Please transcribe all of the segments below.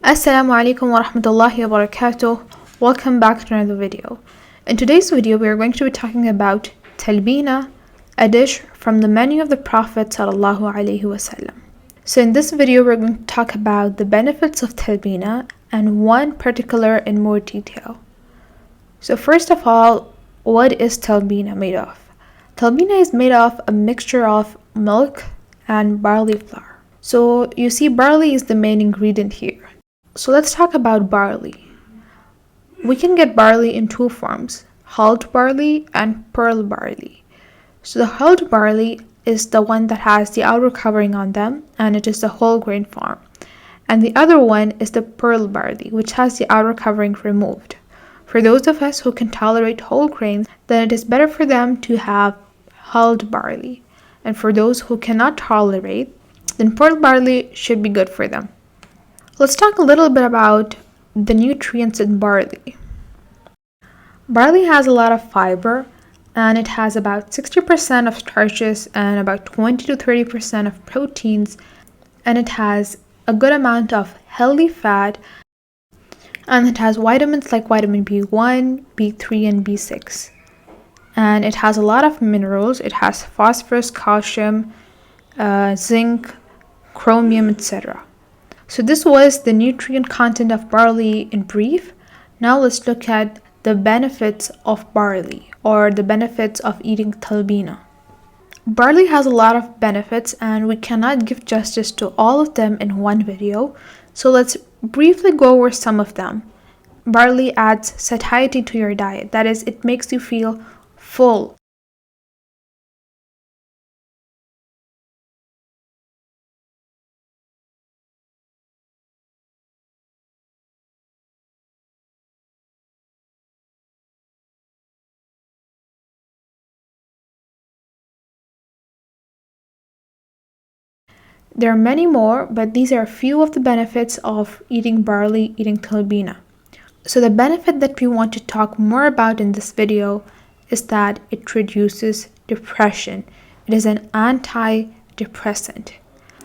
Assalamualaikum warahmatullahi wabarakatuh. Welcome back to another video. In today's video, we are going to be talking about Talbina, a dish from the menu of the Prophet sallallahu alaihi wasallam. So in this video, we're going to talk about the benefits of Talbina and one particular in more detail. So first of all, what is Talbina made of? Talbina is made of a mixture of milk and barley flour. So you see, barley is the main ingredient here. So let's talk about barley. We can get barley in two forms, hulled barley and pearl barley. So the hulled barley is the one that has the outer covering on them, and it is the whole grain form. And the other one is the pearl barley, which has the outer covering removed. For those of us who can tolerate whole grains, then it is better for them to have hulled barley. And for those who cannot tolerate, then pearl barley should be good for them. Let's talk a little bit about the nutrients in barley. Barley has a lot of fiber, and it has about 60% of starches and about 20 to 30% of proteins, and it has a good amount of healthy fat, and it has vitamins like vitamin B1, B3, and B6. And it has a lot of minerals. It has phosphorus, calcium, zinc, chromium, etc. So this was the nutrient content of barley in brief. Now let's look at the benefits of barley, or the benefits of eating talbina. Barley has a lot of benefits, and we cannot give justice to all of them in one video. So let's briefly go over some of them. Barley adds satiety to your diet. That is, it makes you feel full. There are many more, but these are a few of the benefits of eating barley, eating talbina. So the benefit that we want to talk more about in this video is that it reduces depression. It is an antidepressant.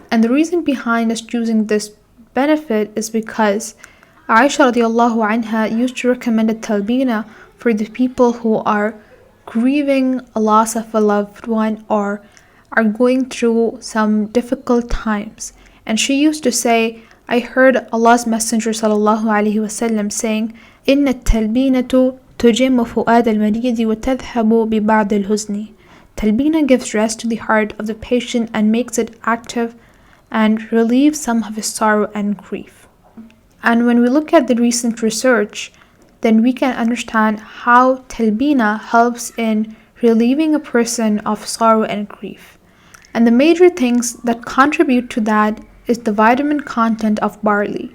And the reason behind us choosing this benefit is because Aisha radiallahu anha used to recommend a talbina for the people who are grieving a loss of a loved one or are going through some difficult times. And she used to say, I heard Allah's Messenger sallallahu alaihi wasallam saying, إن التلبينة تجم فؤاد المريض وتذهب ببعض الحزن. Talbina gives rest to the heart of the patient and makes it active and relieves some of his sorrow and grief. And when we look at the recent research, then we can understand how talbina helps in relieving a person of sorrow and grief. And the major things that contribute to that is the vitamin content of barley.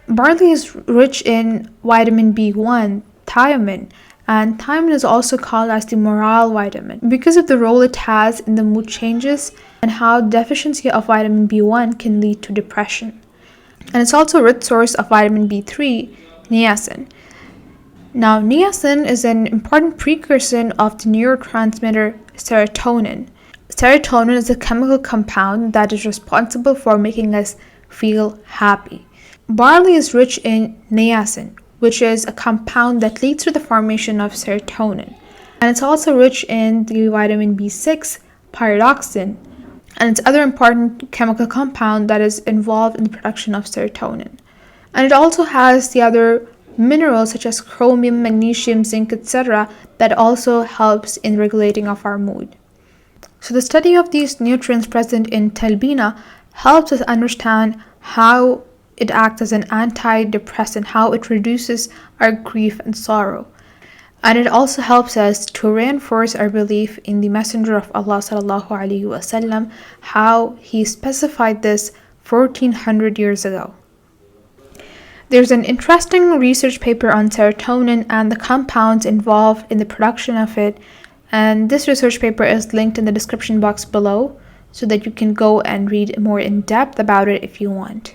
Barley is rich in vitamin B1, thiamine, and thiamine is also called as the morale vitamin because of the role it has in the mood changes and how deficiency of vitamin B1 can lead to depression. And it's also a rich source of vitamin B3, niacin. Now, niacin is an important precursor of the neurotransmitter serotonin. Serotonin is a chemical compound that is responsible for making us feel happy. Barley is rich in niacin, which is a compound that leads to the formation of serotonin. And it's also rich in the vitamin B6, pyridoxine, and its other important chemical compound that is involved in the production of serotonin. And it also has the other minerals such as chromium, magnesium, zinc, etc. that also helps in regulating of our mood. So the study of these nutrients present in talbina helps us understand how it acts as an antidepressant, how it reduces our grief and sorrow. And it also helps us to reinforce our belief in the Messenger of Allah sallallahu alaihi wasallam, how he specified this 1400 years ago. There's an interesting research paper on serotonin and the compounds involved in the production of it, and this research paper is linked in the description box below so that you can go and read more in depth about it if you want.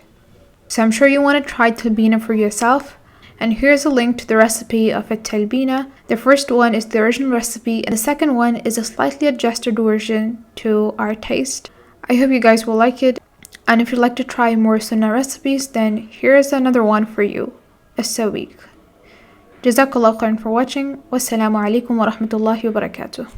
So I'm sure you want to try talbina for yourself, and here's a link to the recipe of a talbina. The first one is the original recipe, and the second one is a slightly adjusted version to our taste. I hope you guys will like it. And if you'd like to try more Sunnah recipes, then here's another one for you, AsSalamu. Jazakallah khairan for watching. Wassalamualaikum wa rahmatullahi wa barakatuh.